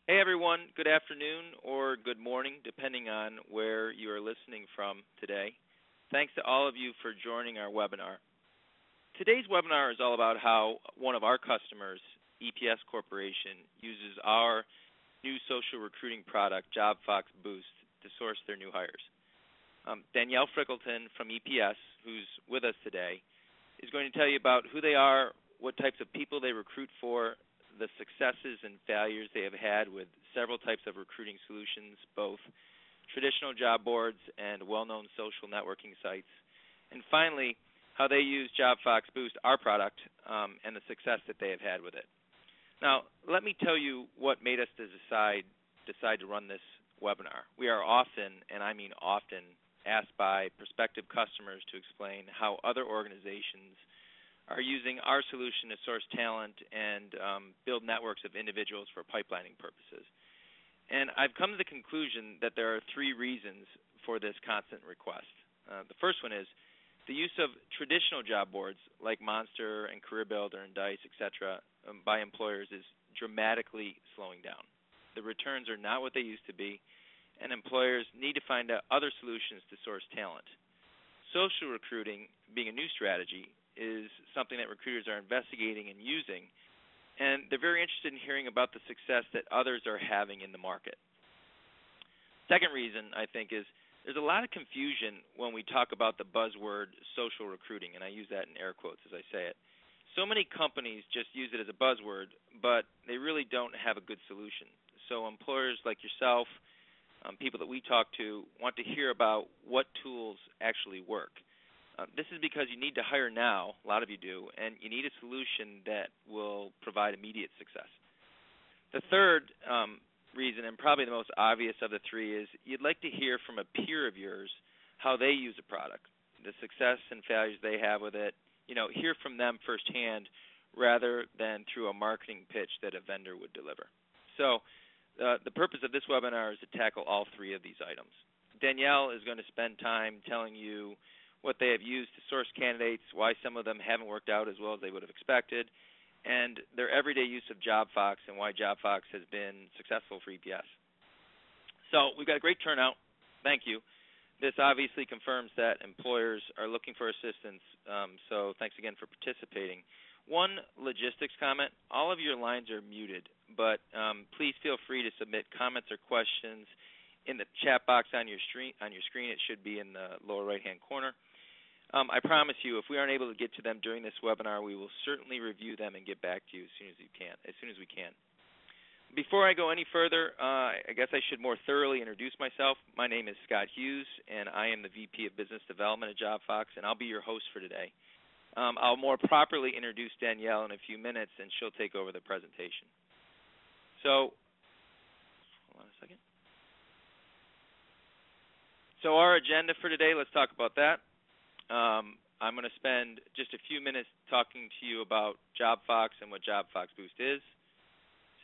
Hey everyone, good afternoon or good morning, depending on where you are listening from today. Thanks to all of you for joining our webinar. Today's webinar is all about how one of our customers, EPS Corporation, uses our new social recruiting product, Jobfox Boost, to source their new hires. Danielle Frickleton from EPS, who's with us today, is going to tell you about who they are, what types of people they recruit for, the successes and failures they have had with several types of recruiting solutions, both traditional job boards and well-known social networking sites. And finally, how they use Jobfox Boost, our product, and the success that they have had with it. Now, let me tell you what made us decide to run this webinar. We are often, and I mean often, asked by prospective customers to explain how other organizations are using our solution to source talent and build networks of individuals for pipelining purposes. And I've come to the conclusion that there are three reasons for this constant request. The first one is the use of traditional job boards like Monster and CareerBuilder and Dice, etc., by employers is dramatically slowing down. The returns are not what they used to be, and employers need to find out other solutions to source talent. Social recruiting, being a new strategy, is something that recruiters are investigating and using, and they're very interested in hearing about the success that others are having in the market. Second reason, I think, is there's a lot of confusion when we talk about the buzzword social recruiting, and I use that in air quotes as I say it. So many companies just use it as a buzzword, but they really don't have a good solution. So employers like yourself, people that we talk to, want to hear about what tools actually work. This is because you need to hire now, a lot of you do, and you need a solution that will provide immediate success. The third reason, and probably the most obvious of the three, is you'd like to hear from a peer of yours how they use a product, the success and failures they have with it, hear from them firsthand rather than through a marketing pitch that a vendor would deliver. So the purpose of this webinar is to tackle all three of these items. Danielle is going to spend time telling you what they have used to source candidates, why some of them haven't worked out as well as they would have expected, and their everyday use of Jobfox and why Jobfox has been successful for EPS. So we've got a great turnout. Thank you. This obviously confirms that employers are looking for assistance, so thanks again for participating. One logistics comment, all of your lines are muted, but please feel free to submit comments or questions in the chat box on your screen. It should be in the lower right-hand corner. I promise you, if we aren't able to get to them during this webinar, we will certainly review them and get back to you as soon as we can. Before I go any further, I guess I should more thoroughly introduce myself. My name is Scott Hughes, and I am the VP of Business Development at Jobfox, and I'll be your host for today. I'll more properly introduce Danielle in a few minutes, and she'll take over the presentation. So, hold on a second. So our agenda for today, let's talk about that. I'm going to spend just a few minutes talking to you about Jobfox and what Jobfox Boost is.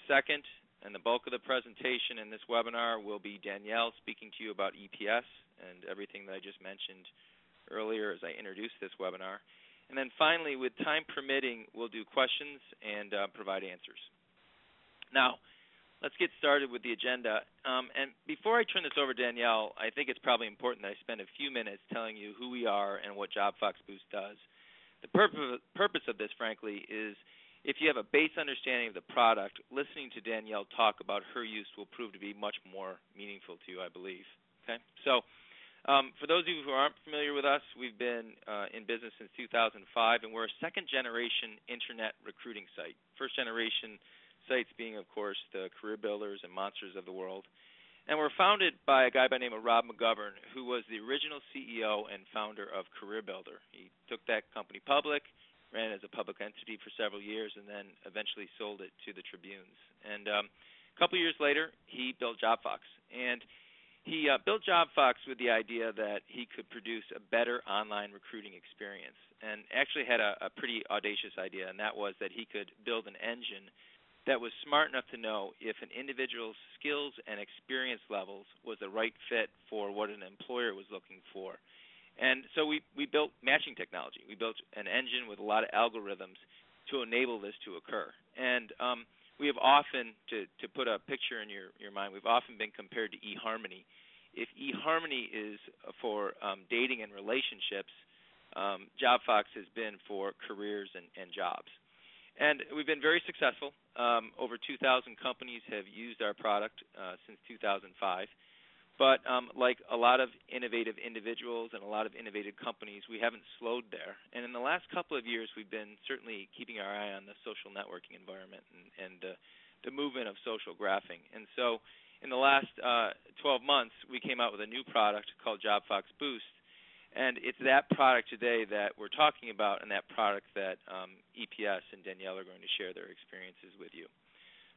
Second, and the bulk of the presentation in this webinar will be Danielle speaking to you about EPS and everything that I just mentioned earlier as I introduced this webinar. And then finally, with time permitting, we'll do questions and provide answers. Now, let's get started with the agenda. And before I turn this over to Danielle, I think it's probably important that I spend a few minutes telling you who we are and what Jobfox Boost does. The purpose of this, frankly, is if you have a base understanding of the product, listening to Danielle talk about her use will prove to be much more meaningful to you, I believe. Okay? So for those of you who aren't familiar with us, we've been in business since 2005, and we're a second-generation internet recruiting site. First-generation sites being, of course, the CareerBuilders and Monsters of the world. And we're founded by a guy by the name of Rob McGovern, who was the original CEO and founder of CareerBuilder. He took that company public, ran it as a public entity for several years, and then eventually sold it to the Tribunes. And a couple years later, he built Jobfox. And he built Jobfox with the idea that he could produce a better online recruiting experience, and actually had a pretty audacious idea, and that was that he could build an engine that was smart enough to know if an individual's skills and experience levels was the right fit for what an employer was looking for. And so we built matching technology. We built an engine with a lot of algorithms to enable this to occur. And We have often, to put a picture in your mind, we've often been compared to eHarmony. If eHarmony is for dating and relationships, Jobfox has been for careers and jobs. And we've been very successful. Over 2,000 companies have used our product since 2005. But like a lot of innovative individuals and a lot of innovative companies, we haven't slowed there. And in the last couple of years, we've been certainly keeping our eye on the social networking environment and the movement of social graphing. And so in the last 12 months, we came out with a new product called Jobfox Boost. And it's that product today that we're talking about, and that product that EPS and Danielle are going to share their experiences with you.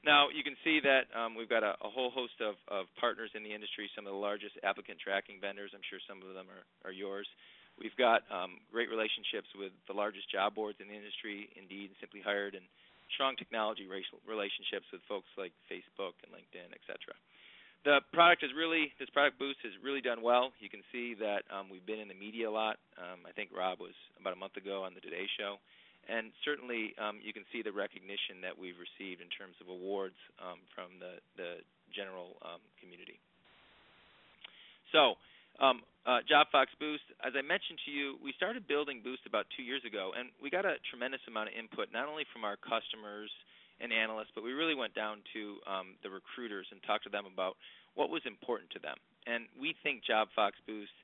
Now, you can see that we've got a whole host of partners in the industry, some of the largest applicant tracking vendors. I'm sure some of them are yours. We've got great relationships with the largest job boards in the industry, Indeed and Simply Hired, and strong technology relationships with folks like Facebook and LinkedIn, et cetera. The product this product Boost has really done well. You can see that we've been in the media a lot. I think Rob was about a month ago on the Today Show. And certainly you can see the recognition that we've received in terms of awards from the general community. So Jobfox Boost, as I mentioned to you, we started building Boost about 2 years ago, and we got a tremendous amount of input, not only from our customers and analysts, but we really went down to the recruiters and talked to them about what was important to them. And we think Jobfox Boost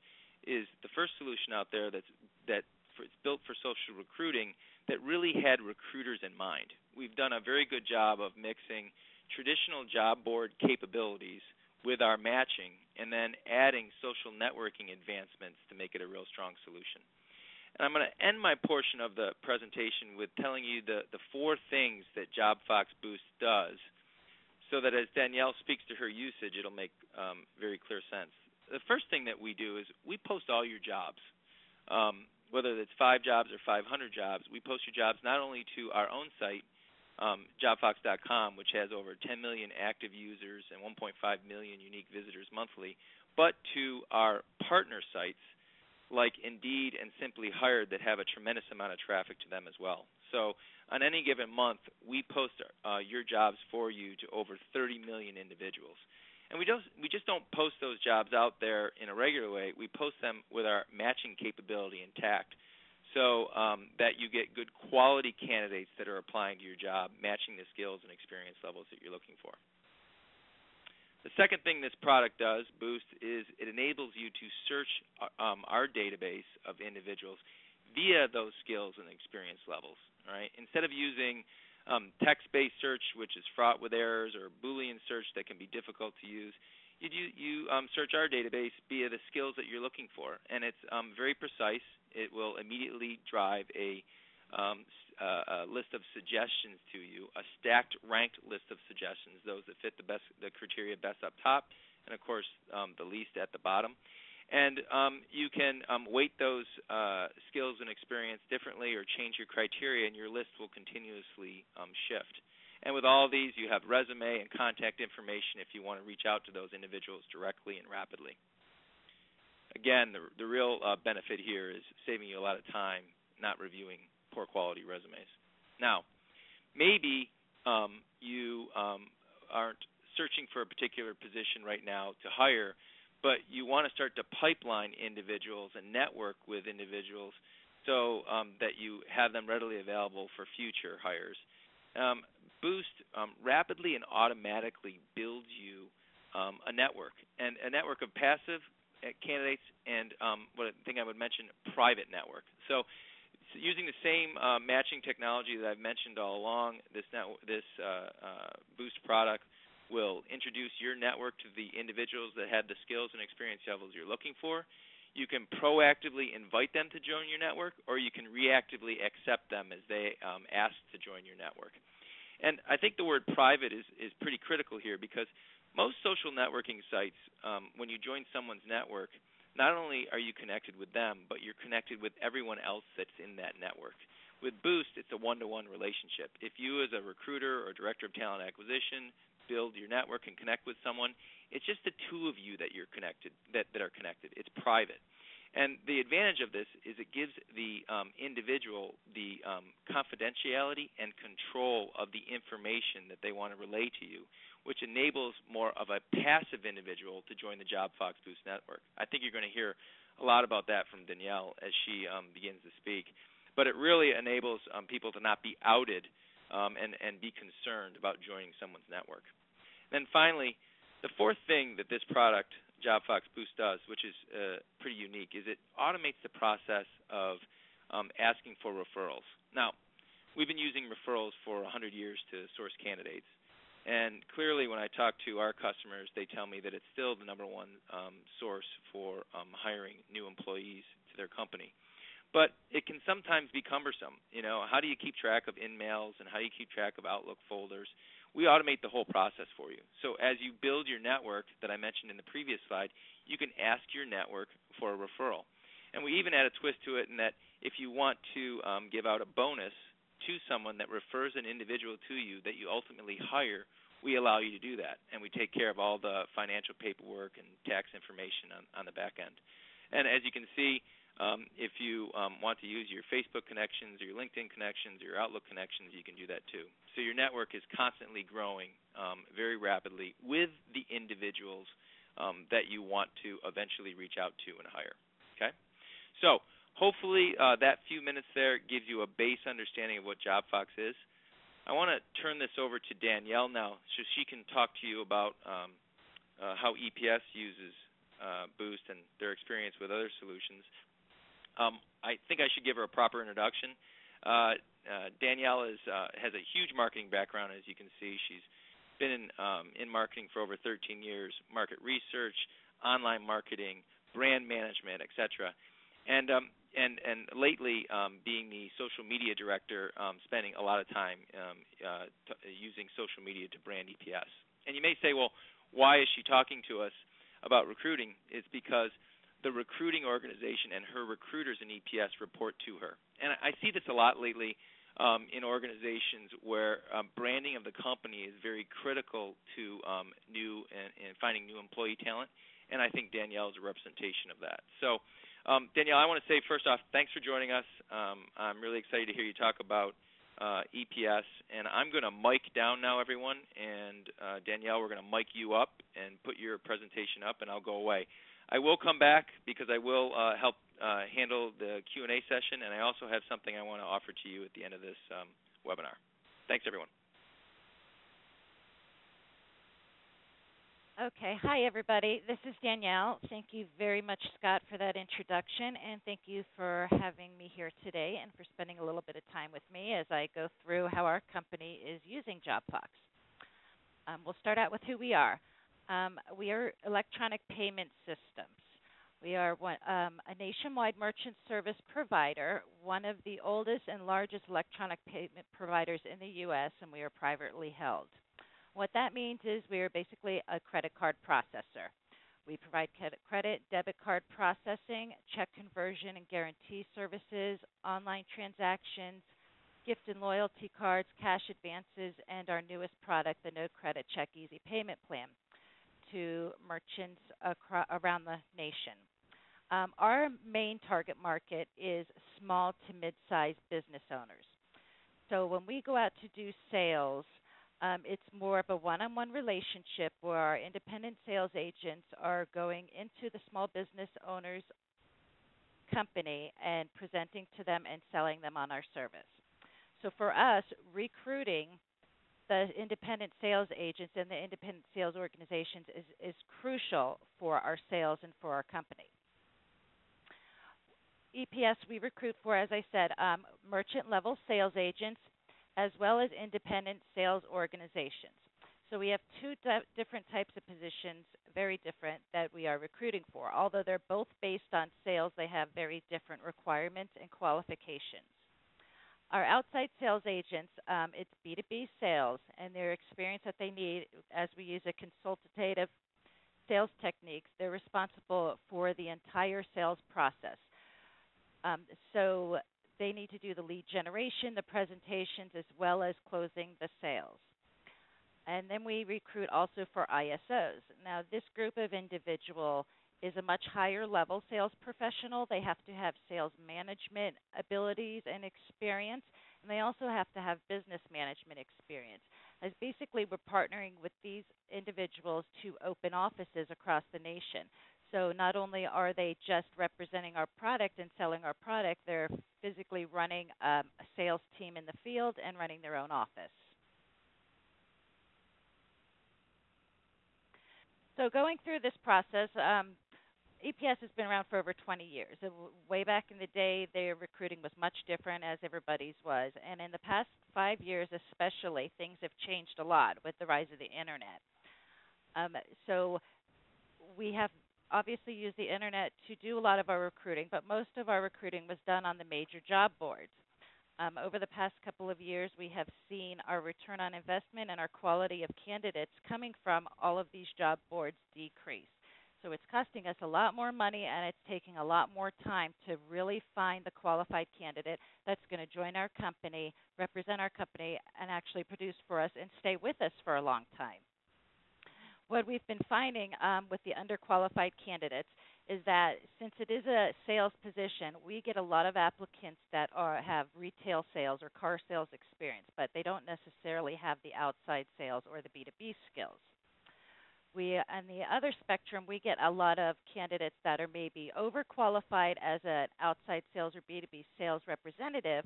is the first solution out there it's built for social recruiting that really had recruiters in mind. We've done a very good job of mixing traditional job board capabilities with our matching and then adding social networking advancements to make it a real strong solution. And I'm going to end my portion of the presentation with telling you the 4 things that Jobfox Boost does, so that as Danielle speaks to her usage, it'll make very clear sense. The first thing that we do is we post all your jobs. Whether it's 5 jobs or 500 jobs, we post your jobs not only to our own site, Jobfox.com, which has over 10 million active users and 1.5 million unique visitors monthly, but to our partner sites like Indeed and Simply Hired that have a tremendous amount of traffic to them as well. So on any given month, we post your jobs for you to over 30 million individuals. And we just don't post those jobs out there in a regular way. We post them with our matching capability intact, so that you get good quality candidates that are applying to your job, matching the skills and experience levels that you're looking for. The second thing this product does, Boost, is it enables you to search our database of individuals via those skills and experience levels. All right? Instead of using text-based search, which is fraught with errors, or Boolean search that can be difficult to use, you search our database via the skills that you're looking for, and it's very precise. It will immediately drive a list of suggestions to you, a stacked, ranked list of suggestions, those that fit the criteria best up top, and of course the least at the bottom. And you can weight those skills and experience differently or change your criteria, and your list will continuously shift. And with all of these, you have resume and contact information if you want to reach out to those individuals directly and rapidly. Again, the real benefit here is saving you a lot of time not reviewing poor quality resumes. Now, maybe you aren't searching for a particular position right now to hire, but you want to start to pipeline individuals and network with individuals so that you have them readily available for future hires. Boost rapidly and automatically builds you a network, and a network of passive candidates and what I think I would mention, private network. So using the same matching technology that I've mentioned all along, this Boost product will introduce your network to the individuals that have the skills and experience levels you're looking for. You can proactively invite them to join your network, or you can reactively accept them as they ask to join your network. And I think the word private is pretty critical here, because most social networking sites, when you join someone's network, not only are you connected with them, but you're connected with everyone else that's in that network. With Boost, it's a one-to-one relationship. If you as a recruiter or director of talent acquisition build your network and connect with someone, it's just the two of you that you're connected, that are connected. It's private. And the advantage of this is it gives the individual the confidentiality and control of the information that they want to relay to you, which enables more of a passive individual to join the Jobfox Boost network. I think you're going to hear a lot about that from Danielle as she begins to speak. But it really enables people to not be outed and be concerned about joining someone's network. Then finally, the fourth thing that this product, Jobfox Boost, does, which is pretty unique, is it automates the process of asking for referrals. Now, we've been using referrals for 100 years to source candidates. And clearly when I talk to our customers, they tell me that it's still the number one source for hiring new employees to their company. But it can sometimes be cumbersome. How do you keep track of in-mails and how do you keep track of Outlook folders? We automate the whole process for you. So as you build your network that I mentioned in the previous slide, you can ask your network for a referral. And we even add a twist to it in that if you want to give out a bonus to someone that refers an individual to you that you ultimately hire, we allow you to do that. And we take care of all the financial paperwork and tax information on the back end. And as you can see, if you want to use your Facebook connections or your LinkedIn connections or your Outlook connections, you can do that too. So your network is constantly growing very rapidly with the individuals that you want to eventually reach out to and hire. Okay? So hopefully that few minutes there gives you a base understanding of what Jobfox is. I want to turn this over to Danielle now so she can talk to you about how EPS uses Boost and their experience with other solutions. I think I should give her a proper introduction. Danielle has a huge marketing background, as you can see. She's been in marketing for over 13 years, market research, online marketing, brand management, etc. And lately, being the social media director, spending a lot of time using social media to brand EPS. And you may say, well, why is she talking to us about recruiting? It's because the recruiting organization and her recruiters in EPS report to her. And I see this a lot lately in organizations where branding of the company is very critical to new and finding new employee talent, and I think Danielle is a representation of that. So, Danielle, I want to say first off, thanks for joining us. I'm really excited to hear you talk about EPS, and I'm going to mic down now, everyone, and Danielle, we're going to mic you up and put your presentation up, and I'll go away. I will come back because I will help handle the Q&A session, and I also have something I want to offer to you at the end of this webinar. Thanks, everyone. Okay. Hi, everybody. This is Danielle. Thank you very much, Scott, for that introduction, and thank you for having me here today and for spending a little bit of time with me as I go through how our company is using Jobfox. We'll start out with who we are. We are electronic payment systems. We are a nationwide merchant service provider, one of the oldest and largest electronic payment providers in the U.S., and we are privately held. What that means is we are basically a credit card processor. We provide credit, debit card processing, check conversion and guarantee services, online transactions, gift and loyalty cards, cash advances, and our newest product, the No Credit Check Easy Payment Plan, to merchants around the nation. Our main target market is small to mid-sized business owners. So when we go out to do sales, it's more of a one-on-one relationship where our independent sales agents are going into the small business owner's company and presenting to them and selling them on our service. So for us, recruiting the independent sales agents and the independent sales organizations is crucial for our sales and for our company. EPS, we recruit for, as I said, merchant-level sales agents as well as independent sales organizations. So we have two different types of positions, very different, that we are recruiting for. Although they're both based on sales, they have very different requirements and qualifications. Our outside sales agents, it's B2B sales, and their experience that they need as we use a consultative sales techniques, they're responsible for the entire sales process. So they need to do the lead generation, the presentations, as well as closing the sales. And then we recruit also for ISOs. Now, this group of individual is a much higher level sales professional. They have to have sales management abilities and experience, and they also have to have business management experience. As basically, we're partnering with these individuals to open offices across the nation. So not only are they just representing our product and selling our product, they're physically running a sales team in the field and running their own office. So going through this process, EPS has been around for over 20 years. Way back in the day, their recruiting was much different, as everybody's was. And in the past 5 years especially, things have changed a lot with the rise of the Internet. So we have obviously used the Internet to do a lot of our recruiting, but most of our recruiting was done on the major job boards. Over the past couple of years, we have seen our return on investment and our quality of candidates coming from all of these job boards decrease. So it's costing us a lot more money, and it's taking a lot more time to really find the qualified candidate that's going to join our company, represent our company, and actually produce for us and stay with us for a long time. What we've been finding with the underqualified candidates is that since it is a sales position, we get a lot of applicants that have retail sales or car sales experience, but they don't necessarily have the outside sales or the B2B skills. On the other spectrum, we get a lot of candidates that are maybe overqualified as an outside sales or B2B sales representative,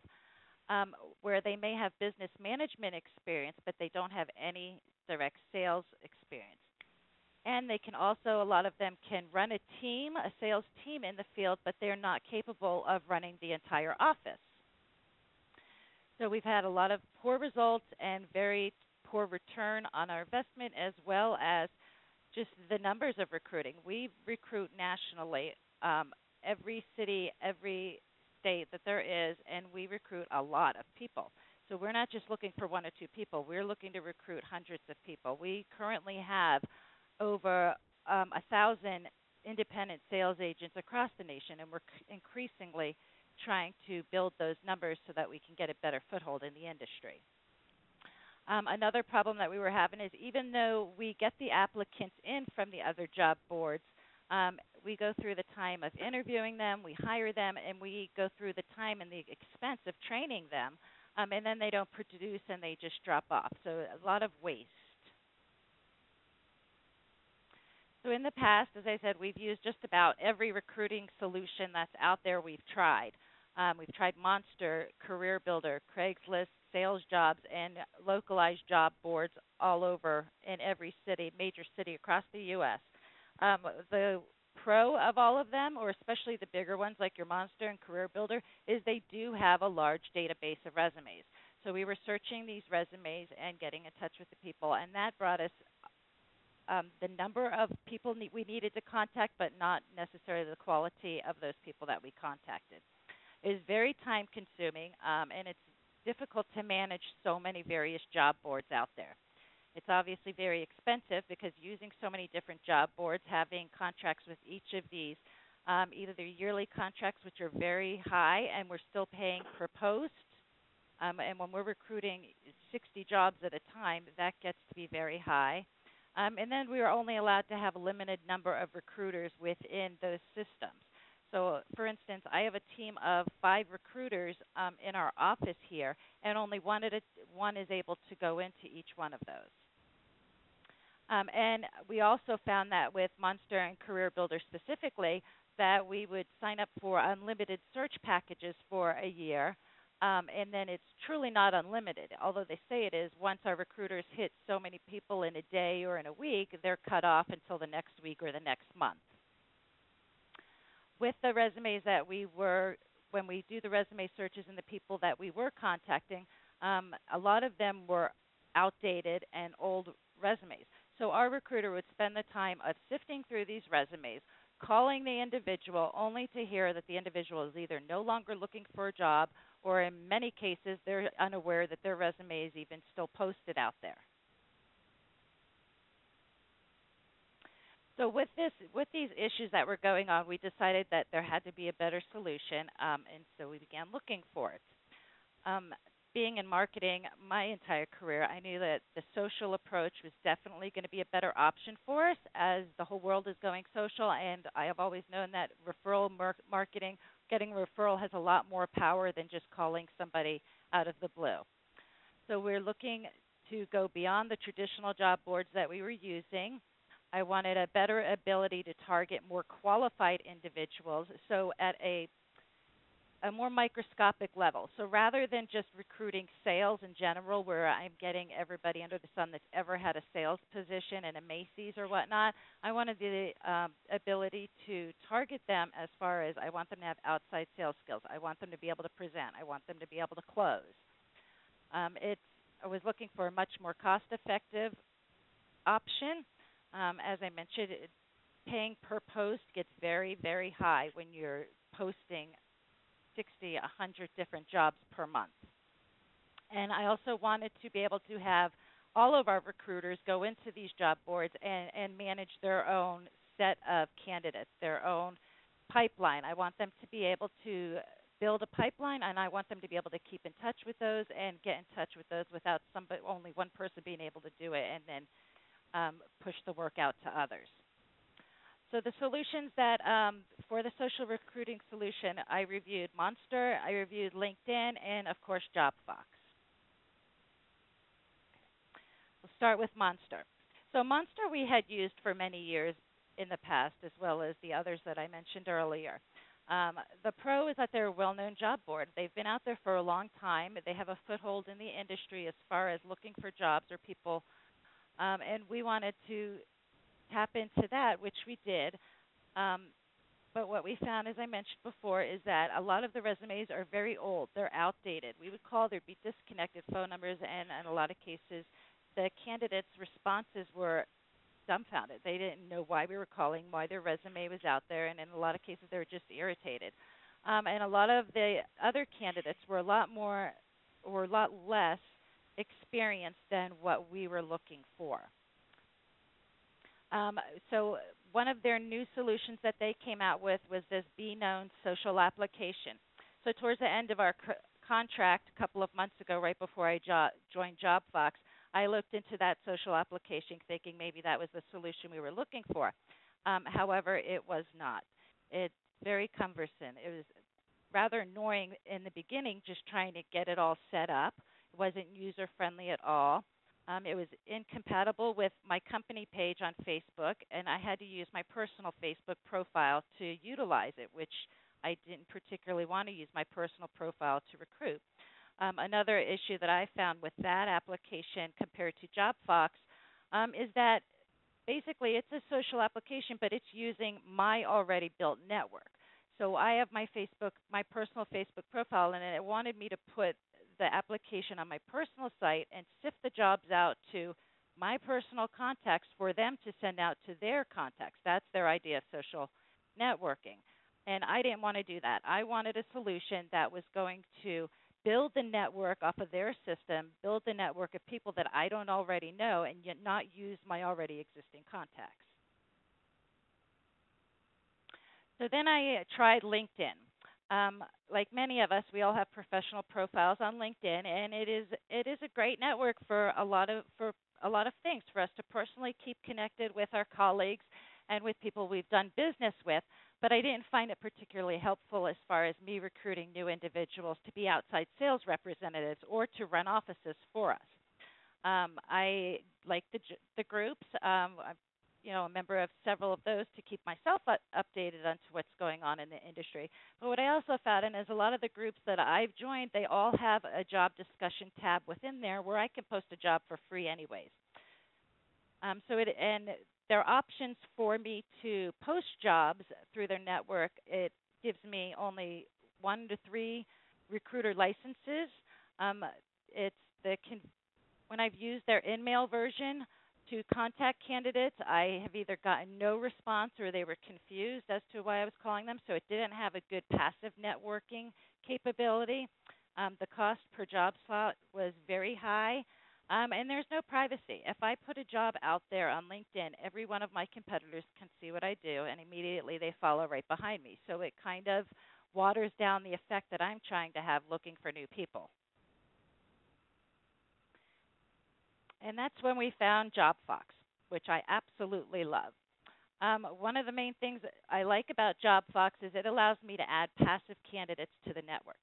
where they may have business management experience, but they don't have any direct sales experience. And they can also, a lot of them can run a team, a sales team in the field, but they're not capable of running the entire office. So we've had a lot of poor results and very poor return on our investment, as well as just the numbers of recruiting. We recruit nationally, every city, every state that there is, and we recruit a lot of people. So we're not just looking for 1 or 2 people. We're looking to recruit hundreds of people. We currently have over 1,000 independent sales agents across the nation, and we're increasingly trying to build those numbers so that we can get a better foothold in the industry. Another problem that we were having is even though we get the applicants in from the other job boards, we go through the time of interviewing them, we hire them, and we go through the time and the expense of training them, and then they don't produce and they just drop off. So a lot of waste. So in the past, as I said, we've used just about every recruiting solution that's out there we've tried. We've tried Monster, Career Builder, Craigslist, Sales Jobs, and localized job boards all over in every city, major city across the U.S. The pro of all of them, or especially the bigger ones like your Monster and Career Builder, is they do have a large database of resumes. So we were searching these resumes and getting in touch with the people, and that brought us the number of people we needed to contact, but not necessarily the quality of those people that we contacted. It is very time consuming, and it's difficult to manage so many various job boards out there. It's obviously very expensive because using so many different job boards, having contracts with each of these, either they're yearly contracts, which are very high, and we're still paying per post. And when we're recruiting 60 jobs at a time, that gets to be very high. And then we are only allowed to have a limited number of recruiters within those systems. So, for instance, I have a team of 5 recruiters in our office here, and only one is able to go into each one of those. And we also found that with Monster and Career Builder specifically, that we would sign up for unlimited search packages for a year, and then it's truly not unlimited. Although they say it is, once our recruiters hit so many people in a day or in a week, they're cut off until the next week or the next month. With the resumes that when we do the resume searches and the people that we were contacting, a lot of them were outdated and old resumes. So our recruiter would spend the time of sifting through these resumes, calling the individual only to hear that the individual is either no longer looking for a job, or in many cases they're unaware that their resume is even still posted out there. So with these issues that were going on, we decided that there had to be a better solution, and so we began looking for it. being in marketing my entire career, I knew that the social approach was definitely going to be a better option for us as the whole world is going social. And I have always known that referral marketing, getting a referral, has a lot more power than just calling somebody out of the blue. So we're looking to go beyond the traditional job boards that we were using. I wanted a better ability to target more qualified individuals, so at a more microscopic level. So rather than just recruiting sales in general, where I'm getting everybody under the sun that's ever had a sales position in a Macy's or whatnot, I wanted the ability to target them as far as I want them to have outside sales skills. I want them to be able to present. I want them to be able to close. I was looking for a much more cost-effective option. As I mentioned, paying per post gets very, very high when you're posting 60, 100 different jobs per month. And I also wanted to be able to have all of our recruiters go into these job boards and manage their own set of candidates, their own pipeline. I want them to be able to build a pipeline, and I want them to be able to keep in touch with those and get in touch with those without only one person being able to do it and then push the work out to others. So the solutions that, for the social recruiting solution, I reviewed Monster, I reviewed LinkedIn, and of course Jobfox. We'll start with Monster. So Monster we had used for many years in the past, as well as the others that I mentioned earlier. The pro is that they're a well-known job board. They've been out there for a long time. They have a foothold in the industry as far as looking for jobs or people, and we wanted to tap into that, which we did. But what we found, as I mentioned before, is that a lot of the resumes are very old. They're outdated. We would call, there'd be disconnected phone numbers, and in a lot of cases, the candidates' responses were dumbfounded. They didn't know why we were calling, why their resume was out there, and in a lot of cases, they were just irritated. And a lot of the other candidates were a lot less experienced than what we were looking for. So one of their new solutions that they came out with was this Be Known social application. So towards the end of our contract a couple of months ago, right before I joined Jobfox, I looked into that social application thinking maybe that was the solution we were looking for. However, it was not. It's very cumbersome. It was rather annoying in the beginning just trying to get it all set up. It wasn't user-friendly at all. It was incompatible with my company page on Facebook, and I had to use my personal Facebook profile to utilize it, which I didn't particularly want to use my personal profile to recruit. Another issue that I found with that application compared to Jobfox is that basically it's a social application, but it's using my already built network. So I have my personal Facebook profile, and it wanted me to put the application on my personal site and sift the jobs out to my personal contacts for them to send out to their contacts. That's their idea of social networking. And I didn't want to do that. I wanted a solution that was going to build the network off of their system, build the network of people that I don't already know, and yet not use my already existing contacts. So then I tried LinkedIn. Like many of us, we all have professional profiles on LinkedIn, and it is a great network for a lot of things, for us to personally keep connected with our colleagues and with people we've done business with. But I didn't find it particularly helpful as far as me recruiting new individuals to be outside sales representatives or to run offices for us. I like the groups. I'm a member of several of those to keep myself updated on to what's going on in the industry. But what I also found is a lot of the groups that I've joined, they all have a job discussion tab within there where I can post a job for free anyways. And there are options for me to post jobs through their network. It gives me only 1 to 3 recruiter licenses. When I've used their in-mail version to contact candidates, I have either gotten no response or they were confused as to why I was calling them, so it didn't have a good passive networking capability. The cost per job slot was very high, and there's no privacy. If I put a job out there on LinkedIn, every one of my competitors can see what I do, and immediately they follow right behind me. So it kind of waters down the effect that I'm trying to have looking for new people. And that's when we found Jobfox, which I absolutely love. One of the main things that I like about Jobfox is it allows me to add passive candidates to the network.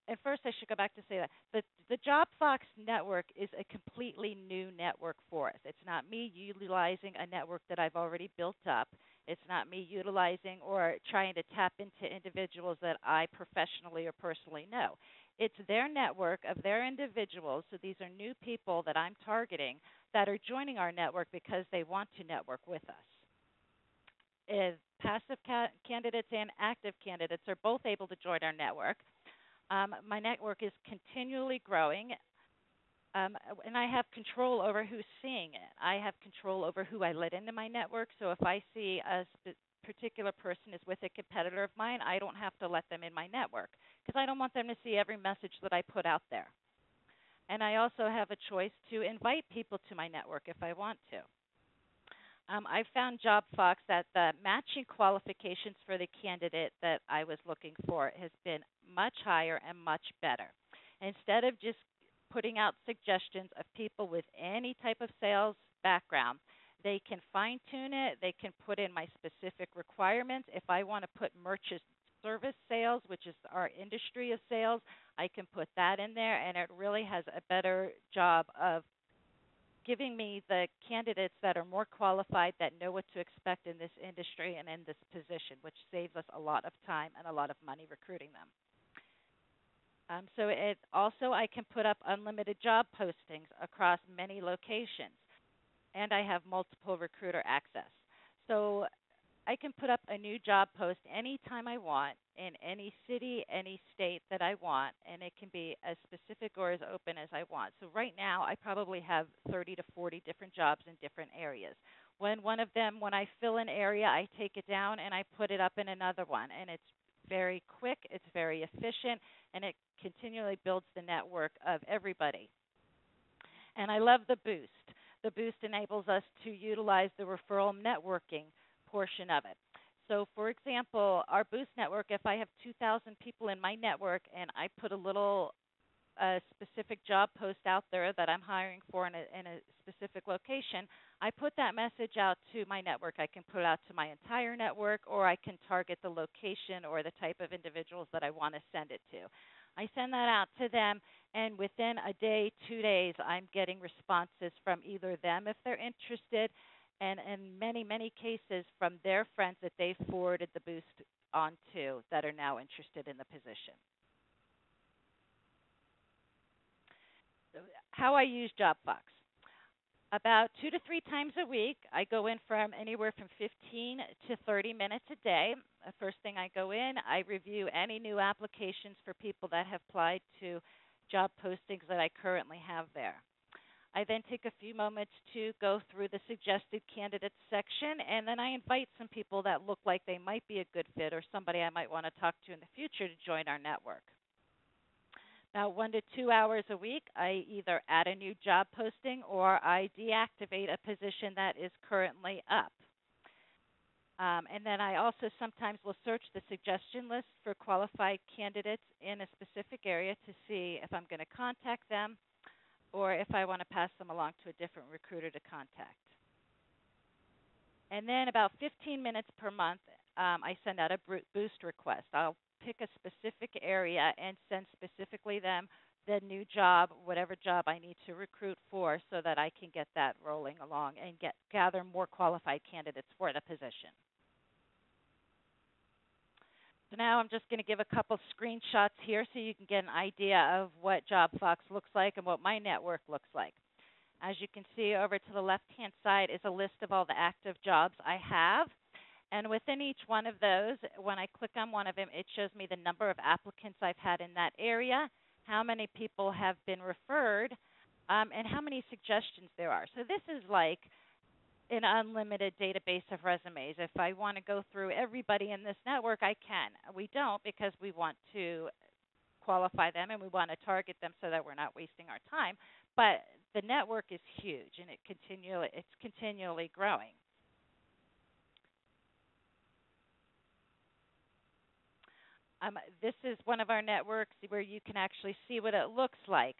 And first, I should go back to say that the Jobfox network is a completely new network for us. It's not me utilizing a network that I've already built up. It's not me utilizing or trying to tap into individuals that I professionally or personally know. It's their network of their individuals. So these are new people that I'm targeting that are joining our network because they want to network with us. Passive candidates and active candidates are both able to join our network. My network is continually growing, and I have control over who's seeing it. I have control over who I let into my network. So if I see a particular person is with a competitor of mine, I don't have to let them in my network because I don't want them to see every message that I put out there. And I also have a choice to invite people to my network if I want to. I found Jobfox that the matching qualifications for the candidate that I was looking for has been much higher and much better. Instead of just putting out suggestions of people with any type of sales background, they can fine-tune it. They can put in my specific requirements. If I want to put merchant service sales, which is our industry of sales, I can put that in there, and it really has a better job of giving me the candidates that are more qualified, that know what to expect in this industry and in this position, which saves us a lot of time and a lot of money recruiting them. So it also, I can put up unlimited job postings across many locations, and I have multiple recruiter access. So I can put up a new job post anytime I want in any city, any state that I want, and it can be as specific or as open as I want. So right now, I probably have 30 to 40 different jobs in different areas. When I fill an area, I take it down and I put it up in another one, and it's very quick, it's very efficient, and it continually builds the network of everybody. And I love the Boost. The Boost enables us to utilize the referral networking portion of it. So, for example, our Boost network, if I have 2,000 people in my network and I put a little specific job post out there that I'm hiring for in a specific location, I put that message out to my network. I can put it out to my entire network, or I can target the location or the type of individuals that I want to send it to. I send that out to them, and within a day, 2 days, I'm getting responses from either them if they're interested, and in many, many cases from their friends that they forwarded the Boost onto that are now interested in the position. How I use Jobfox. About 2 to 3 times a week, I go in from anywhere from 15 to 30 minutes a day. The first thing I go in, I review any new applications for people that have applied to job postings that I currently have there. I then take a few moments to go through the suggested candidates section, and then I invite some people that look like they might be a good fit or somebody I might want to talk to in the future to join our network. About 1 to 2 hours a week, I either add a new job posting or I deactivate a position that is currently up. And then I also sometimes will search the suggestion list for qualified candidates in a specific area to see if I'm going to contact them or if I want to pass them along to a different recruiter to contact. And then about 15 minutes per month, I send out a Boost request. I'll pick a specific area and send specifically them the new job, whatever job I need to recruit for, so that I can get that rolling along and gather more qualified candidates for the position. So now I'm just going to give a couple screenshots here so you can get an idea of what Jobfox looks like and what my network looks like. As you can see, over to the left-hand side is a list of all the active jobs I have. And within each one of those, when I click on one of them, it shows me the number of applicants I've had in that area, how many people have been referred, and how many suggestions there are. So this is like an unlimited database of resumes. If I want to go through everybody in this network, I can. We don't, because we want to qualify them and we want to target them so that we're not wasting our time. But the network is huge, and it's continually growing. This is one of our networks where you can actually see what it looks like.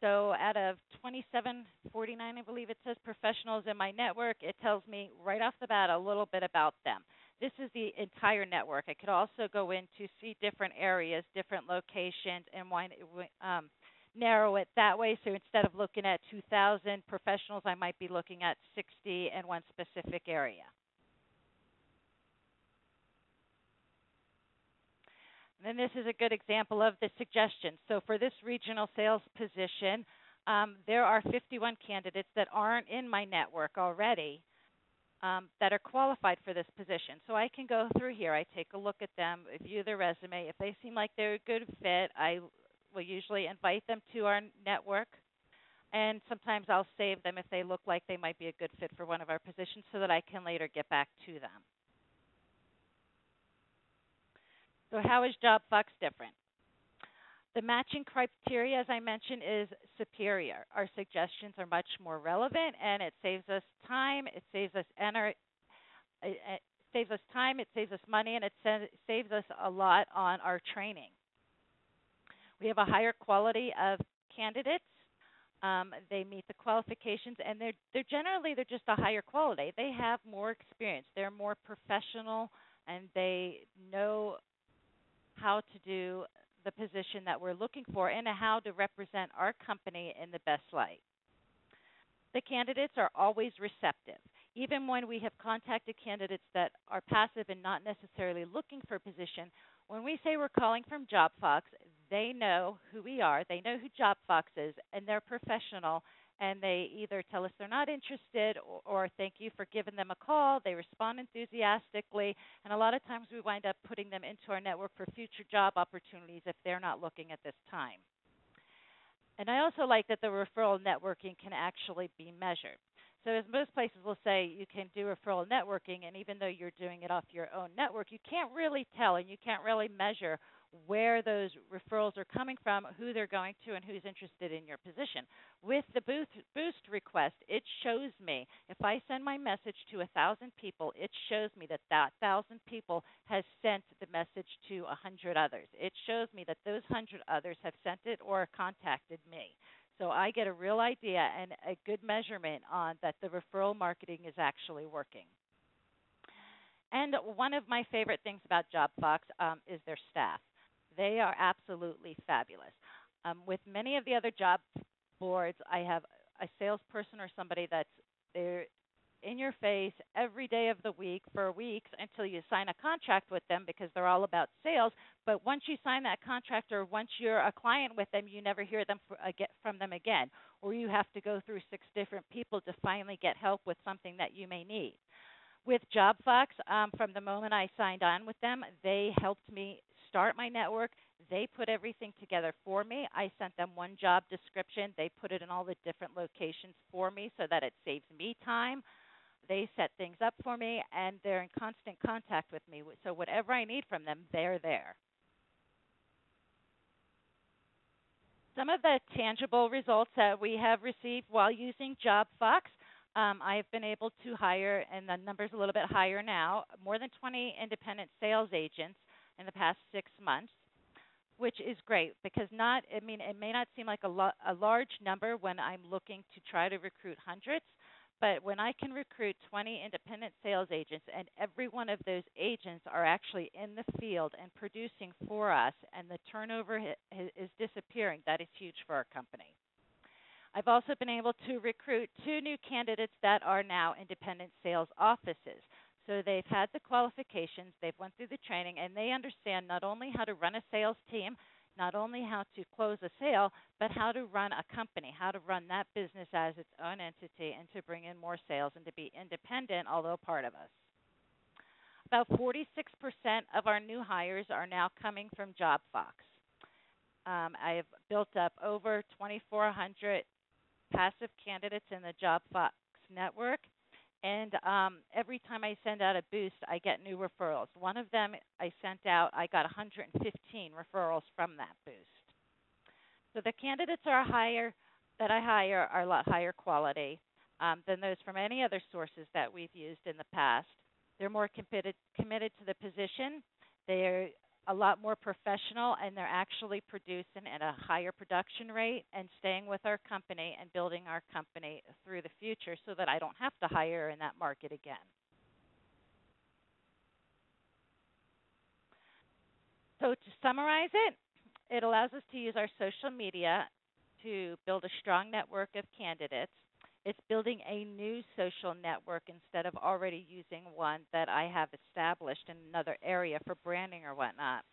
So out of 2749, I believe it says, professionals in my network, it tells me right off the bat a little bit about them. This is the entire network. I could also go in to see different areas, different locations, and narrow it that way. So instead of looking at 2,000 professionals, I might be looking at 60 in one specific area. And this is a good example of the suggestions. So for this regional sales position, there are 51 candidates that aren't in my network already that are qualified for this position. So I can go through here. I take a look at them, view their resume. If they seem like they're a good fit, I will usually invite them to our network. And sometimes I'll save them if they look like they might be a good fit for one of our positions so that I can later get back to them. So how is Jobfox different? The matching criteria, as I mentioned, is superior. Our suggestions are much more relevant, and it saves us time, it saves us time, it saves us money, and it saves us a lot on our training. We have a higher quality of candidates. They meet the qualifications, and they're generally just a higher quality. They have more experience. They're more professional, and they know how to do the position that we're looking for and how to represent our company in the best light. The candidates are always receptive. Even when we have contacted candidates that are passive and not necessarily looking for a position, when we say we're calling from Jobfox, they know who we are, they know who Jobfox is, and they're professional, and they either tell us they're not interested or thank you for giving them a call. They respond enthusiastically, and a lot of times we wind up putting them into our network for future job opportunities if they're not looking at this time. And I also like that the referral networking can actually be measured. So as most places will say, you can do referral networking, and even though you're doing it off your own network, you can't really tell and you can't really measure where those referrals are coming from, who they're going to, and who's interested in your position. With the boost request, it shows me, if I send my message to 1,000 people, it shows me that 1,000 people has sent the message to 100 others. It shows me that those 100 others have sent it or contacted me. So I get a real idea and a good measurement on that the referral marketing is actually working. And one of my favorite things about Jobfox is their staff. They are absolutely fabulous. With many of the other job boards, I have a salesperson or somebody that's there in your face every day of the week for weeks until you sign a contract with them because they're all about sales. But once you sign that contract or once you're a client with them, you never hear them from them again. Or you have to go through 6 different people to finally get help with something that you may need. With Jobfox, from the moment I signed on with them, they helped me start my network. They put everything together for me. I sent them one job description. They put it in all the different locations for me so that it saves me time. They set things up for me, and they're in constant contact with me. So whatever I need from them, they're there. Some of the tangible results that we have received while using Jobfox, I have been able to hire, and the number's a little bit higher now, more than 20 independent sales agents in the past 6 months, which is great because it may not seem like a large number when I'm looking to try to recruit hundreds, but when I can recruit 20 independent sales agents and every one of those agents are actually in the field and producing for us and the turnover is disappearing, that is huge for our company. I've also been able to recruit 2 new candidates that are now independent sales offices. So they've had the qualifications, they've went through the training, and they understand not only how to run a sales team, not only how to close a sale, but how to run a company, how to run that business as its own entity and to bring in more sales and to be independent, although part of us. About 46% of our new hires are now coming from Jobfox. I have built up over 2,400 passive candidates in the Jobfox network. And every time I send out a boost, I get new referrals. One of them I sent out, I got 115 referrals from that boost. So the candidates that I hire are a lot higher quality than those from any other sources that we've used in the past. They're more committed to the position. They a lot more professional, and they're actually producing at a higher production rate and staying with our company and building our company through the future so that I don't have to hire in that market again. So to summarize it, it allows us to use our social media to build a strong network of candidates. It's building a new social network instead of already using one that I have established in another area for branding or whatnot.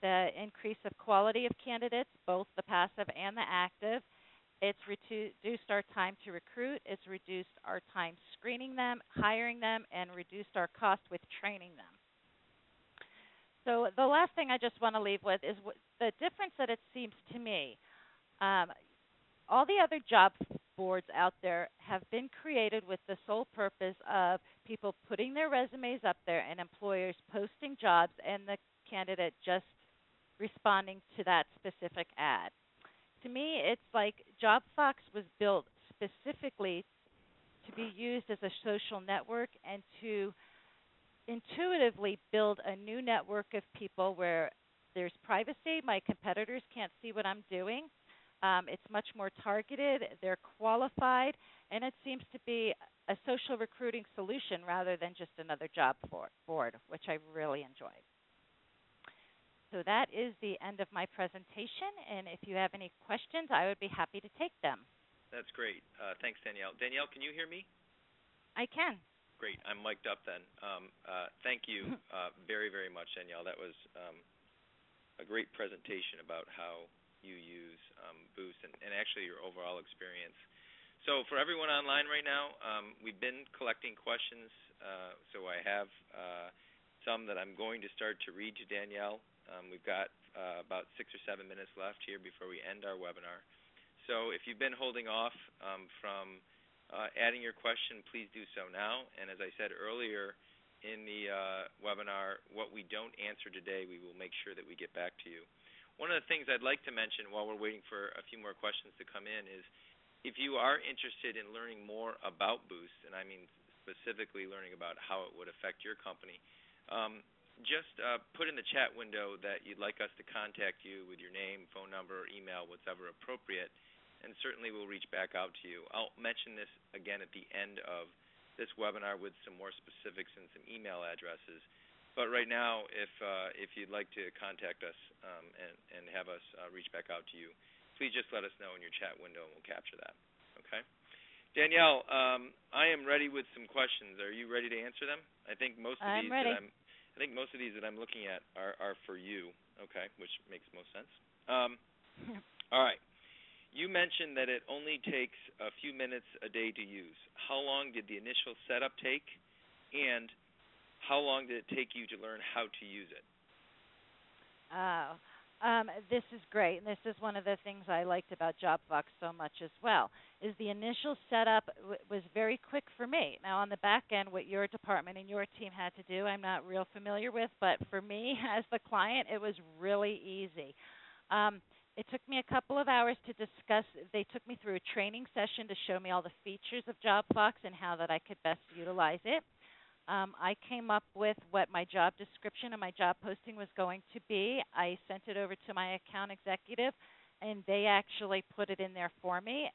The increase of quality of candidates, both the passive and the active. It's reduced our time to recruit. It's reduced our time screening them, hiring them, and reduced our cost with training them. So the last thing I just want to leave with is the difference that it seems to me. All the other job boards out there have been created with the sole purpose of people putting their resumes up there and employers posting jobs and the candidate just responding to that specific ad. To me, it's like Jobfox was built specifically to be used as a social network and to intuitively build a new network of people where there's privacy. My competitors can't see what I'm doing. It's much more targeted, they're qualified, and it seems to be a social recruiting solution rather than just another job board, which I really enjoyed. So that is the end of my presentation, and if you have any questions, I would be happy to take them. That's great. Thanks, Danielle. Danielle, can you hear me? I can. Great. I'm mic'd up then. Thank you very, very much, Danielle. That was a great presentation about how you use Boost and actually your overall experience. So for everyone online right now, we've been collecting questions, so I have some that I'm going to start to read to Danielle. We've got about 6 or 7 minutes left here before we end our webinar. So if you've been holding off from adding your question, please do so now. And as I said earlier in the webinar, what we don't answer today, we will make sure that we get back to you. One of the things I'd like to mention while we're waiting for a few more questions to come in is if you are interested in learning more about Boost, and I mean specifically learning about how it would affect your company, just put in the chat window that you'd like us to contact you with your name, phone number, email, whatever appropriate, and certainly we'll reach back out to you. I'll mention this again at the end of this webinar with some more specifics and some email addresses. But right now, if you'd like to contact us and have us reach back out to you, please just let us know in your chat window and we'll capture that. Okay? Danielle, I am ready with some questions. Are you ready to answer them? I think most of these that I'm looking at are for you, okay, which makes most sense. All right. You mentioned that it only takes a few minutes a day to use. How long did the initial setup take, and how long did it take you to learn how to use it? This is great, and this is one of the things I liked about Jobfox so much as well, is the initial setup was very quick for me. Now, on the back end, what your department and your team had to do, I'm not real familiar with, but for me as the client, it was really easy. It took me a couple of hours to discuss. They took me through a training session to show me all the features of Jobfox and how that I could best utilize it. I came up with what my job description and my job posting was going to be. I sent it over to my account executive, and they actually put it in there for me.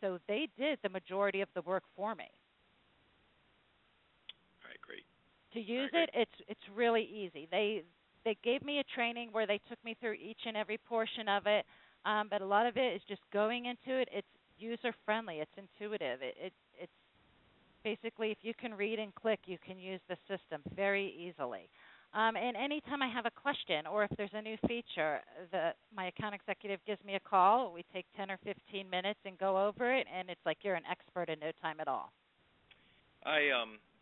So they did the majority of the work for me. All right, great. To use it, it's really easy. They gave me a training where they took me through each and every portion of it, but a lot of it is just going into it. It's user-friendly. It's intuitive. It's basically, if you can read and click, you can use the system very easily. And anytime I have a question or if there's a new feature, my account executive gives me a call. We take 10 or 15 minutes and go over it, and it's like you're an expert in no time at all.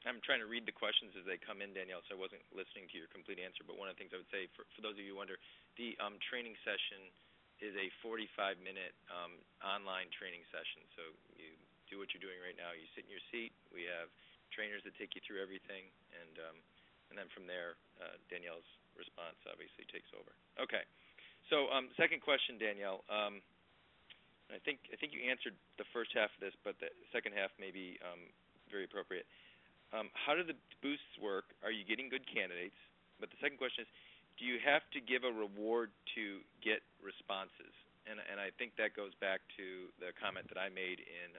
I'm trying to read the questions as they come in, Danielle, so I wasn't listening to your complete answer. But one of the things I would say, for those of you who wonder, the training session is a 45-minute online training session. So you do what you're doing right now. You sit in your seat. We have trainers that take you through everything, and then from there, Danielle's response obviously takes over. Okay. So second question, Danielle. I think you answered the first half of this, but the second half may be very appropriate. How do the boosts work? Are you getting good candidates? But the second question is, do you have to give a reward to get responses? And I think that goes back to the comment that I made in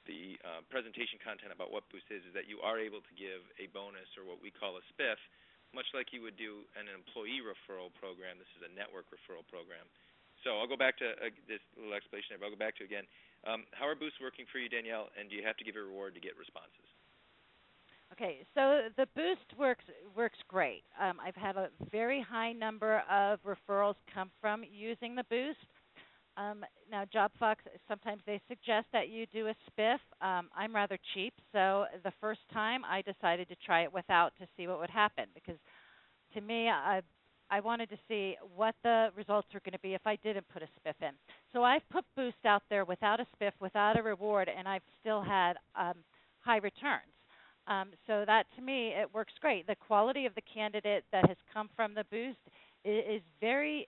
the presentation content about what Boost is that you are able to give a bonus or what we call a spiff, much like you would do an employee referral program. This is a network referral program. So I'll go back to this little explanation there, but I'll go back to it again. How are Boosts working for you, Danielle, and do you have to give a reward to get responses? Okay, so the Boost works great. I've had a very high number of referrals come from using the Boost. Now, Jobfox, sometimes they suggest that you do a spiff. I'm rather cheap, so the first time I decided to try it without to see what would happen, because to me, I wanted to see what the results were going to be if I didn't put a spiff in. So I've put Boost out there without a spiff, without a reward, and I've still had high returns. So that, to me, it works great. The quality of the candidate that has come from the Boost is very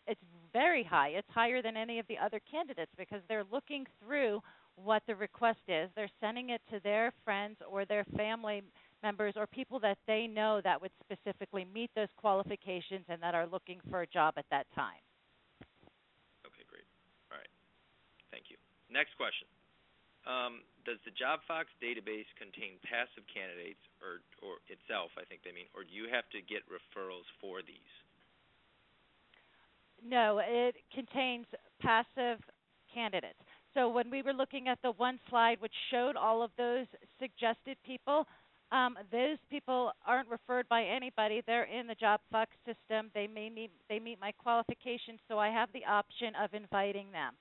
high. It's higher than any of the other candidates because they're looking through what the request is. They're sending it to their friends or their family members or people that they know that would specifically meet those qualifications and that are looking for a job at that time. Okay, great. All right. Thank you. Next question. Does the Jobfox database contain passive candidates or itself, I think they mean, or do you have to get referrals for these? No, it contains passive candidates. So when we were looking at the one slide which showed all of those suggested people, those people aren't referred by anybody. They're in the Jobfox system. They meet my qualifications, so I have the option of inviting them.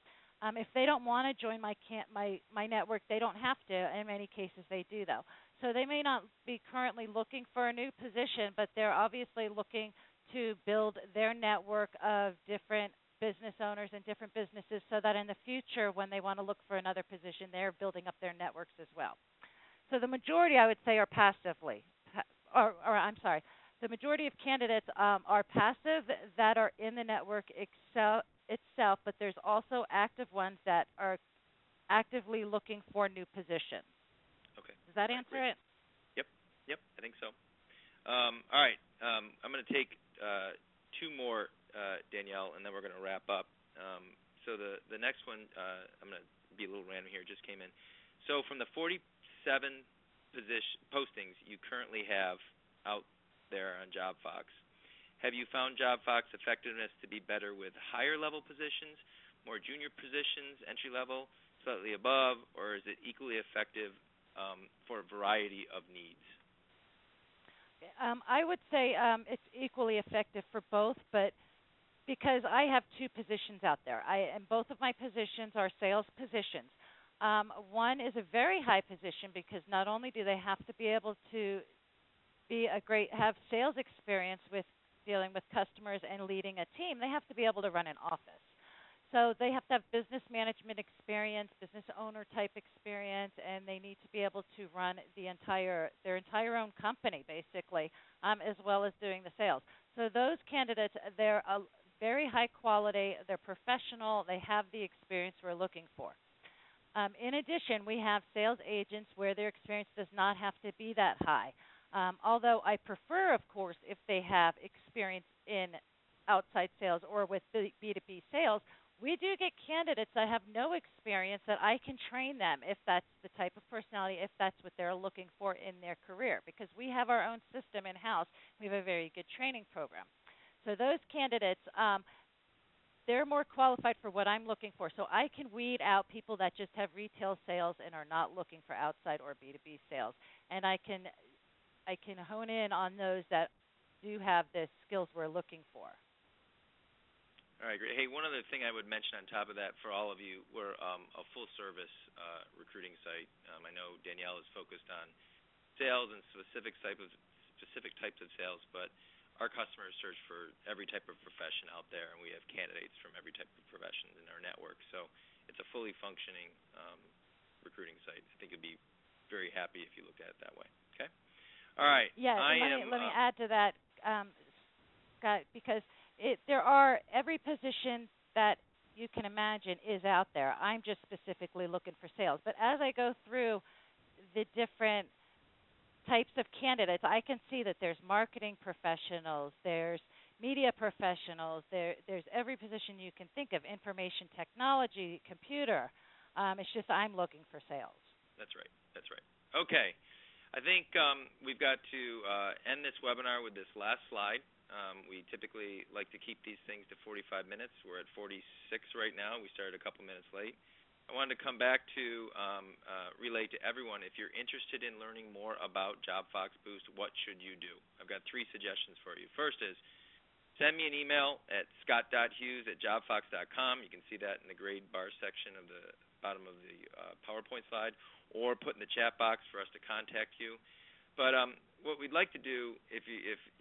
If they don't want to join my network, they don't have to. In many cases, they do, though. So they may not be currently looking for a new position, but they're obviously looking to build their network of different business owners and different businesses so that in the future, when they want to look for another position, they're building up their networks as well. So the majority, I would say, are passively. The majority of candidates are passive that are in the network itself, but there's also active ones that are actively looking for new positions. Okay. Does that answer it? Yep, I think so. All right, I'm going to take two more, Danielle, and then we're going to wrap up. So the next one, I'm going to be a little random here, just came in. So from the 47 postings you currently have out there on Jobfox, have you found Jobfox effectiveness to be better with higher level positions, more junior positions, entry level, slightly above, or is it equally effective for a variety of needs? I would say it's equally effective for both, but because I have two positions out there, and both of my positions are sales positions. One is a very high position because not only do they have to be able to have sales experience with dealing with customers and leading a team, they have to be able to run an office. So they have to have business management experience, business owner type experience, and they need to be able to run their entire own company, basically, as well as doing the sales. So those candidates, they're very high quality, they're professional, they have the experience we're looking for. In addition, we have sales agents where their experience does not have to be that high. Although I prefer, of course, if they have experience in outside sales or with B2B sales, we do get candidates that have no experience that I can train them if that's the type of personality, if that's what they're looking for in their career, because we have our own system in-house. We have a very good training program. So those candidates, they're more qualified for what I'm looking for. So I can weed out people that just have retail sales and are not looking for outside or B2B sales. And I can hone in on those that do have the skills we're looking for. All right, great. Hey, one other thing I would mention on top of that for all of you, we're a full-service recruiting site. I know Danielle is focused on sales and specific types of sales, but our customers search for every type of profession out there, and we have candidates from every type of profession in our network. So it's a fully functioning recruiting site. I think you'd be very happy if you looked at it that way. Okay. All right. Yeah. Let me add to that, Scott, because every position that you can imagine is out there. I'm just specifically looking for sales. But as I go through the different types of candidates, I can see that there's marketing professionals, there's media professionals. There's every position you can think of, information technology, computer. It's just I'm looking for sales. That's right. That's right. Okay. I think we've got to end this webinar with this last slide. We typically like to keep these things to 45 minutes. We're at 46 right now. We started a couple minutes late. I wanted to come back to relate to everyone. If you're interested in learning more about Jobfox Boost, what should you do? I've got 3 suggestions for you. First is send me an email at scott.hughes@jobfox.com. You can see that in the grade bar section of the bottom of the PowerPoint slide, or put in the chat box for us to contact you. But what we'd like to do, if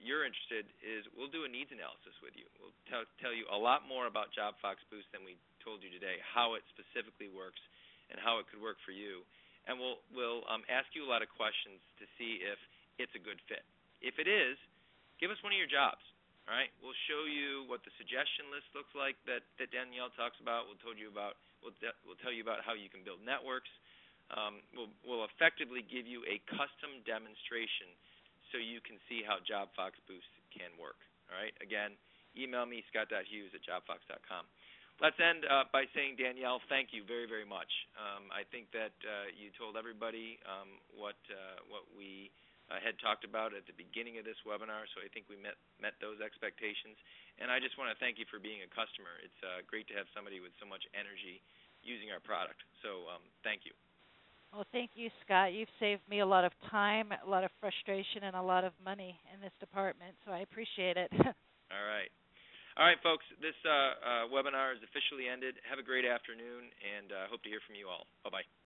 you're interested, is we'll do a needs analysis with you. We'll tell you a lot more about Jobfox Boost than we told you today, how it specifically works and how it could work for you. And we'll ask you a lot of questions to see if it's a good fit. If it is, give us one of your jobs. All right, we'll show you what the suggestion list looks like that Danielle talks about. We'll tell you about how you can build networks. We'll effectively give you a custom demonstration so you can see how Jobfox Boost can work. All right, again, email me scott.hughes@jobfox.com. Let's end by saying, Danielle, thank you very, very much. I think that you told everybody what we had talked about at the beginning of this webinar, so I think we met those expectations. And I just want to thank you for being a customer. It's great to have somebody with so much energy using our product. So thank you. Well, thank you, Scott. You've saved me a lot of time, a lot of frustration, and a lot of money in this department, so I appreciate it. All right. All right, folks, this webinar is officially ended. Have a great afternoon, and hope to hear from you all. Bye-bye.